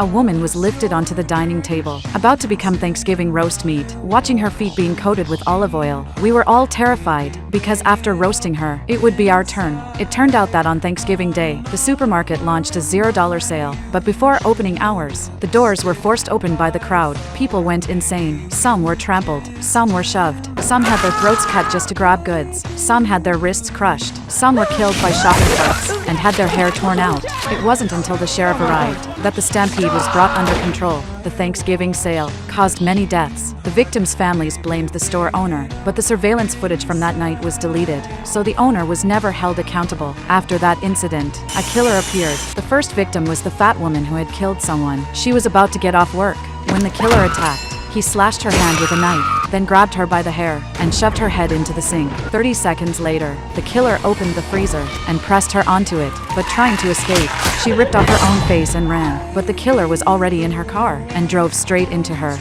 A woman was lifted onto the dining table, about to become Thanksgiving roast meat, watching her feet being coated with olive oil. We were all terrified, because after roasting her, it would be our turn. It turned out that on Thanksgiving Day, the supermarket launched a $0 sale, but before opening hours, the doors were forced open by the crowd. People went insane. Some were trampled, some were shoved, some had their throats cut just to grab goods, some had their wrists crushed, some were killed by shopping carts, and had their hair torn out. It wasn't until the sheriff arrived that the stampede was brought under control. The Thanksgiving sale caused many deaths. The victims' families blamed the store owner, but the surveillance footage from that night was deleted, so the owner was never held accountable. After that incident, a killer appeared. The first victim was the fat woman who had killed someone. She was about to get off work when the killer attacked. He slashed her hand with a knife, then grabbed her by the hair and shoved her head into the sink. 30 seconds later, the killer opened the freezer and pressed her onto it, but trying to escape, she ripped off her own face and ran. But the killer was already in her car and drove straight into her.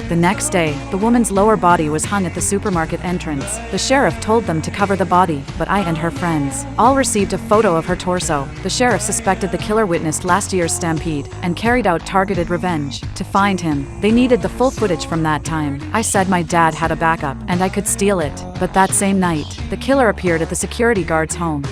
The next day, the woman's lower body was hung at the supermarket entrance. The sheriff told them to cover the body, but I and her friends all received a photo of her torso. The sheriff suspected the killer witnessed last year's stampede and carried out targeted revenge. To find him, they needed the full footage from that time. I said my dad had a backup and I could steal it, but that same night, the killer appeared at the security guard's home.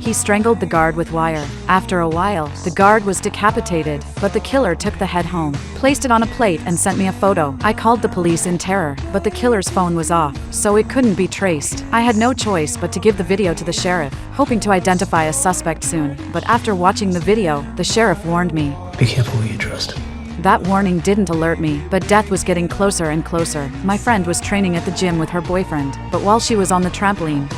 He strangled the guard with wire. After a while, the guard was decapitated, but the killer took the head home, placed it on a plate and sent me a photo. I called the police in terror, but the killer's phone was off, so it couldn't be traced. I had no choice but to give the video to the sheriff, hoping to identify a suspect soon. But after watching the video, the sheriff warned me. Be careful who you trust. That warning didn't alert me, but death was getting closer and closer. My friend was training at the gym with her boyfriend, but while she was on the trampoline,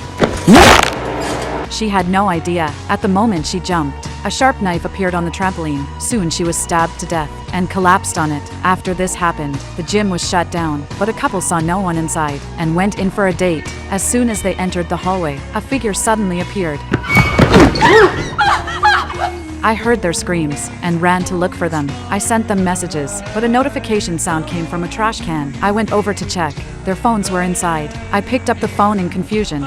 she had no idea. At the moment she jumped, a sharp knife appeared on the trampoline. Soon she was stabbed to death and collapsed on it. After this happened, the gym was shut down, but a couple saw no one inside and went in for a date. As soon as they entered the hallway, a figure suddenly appeared. I heard their screams and ran to look for them. I sent them messages, but a notification sound came from a trash can. I went over to check. Their phones were inside. I picked up the phone in confusion.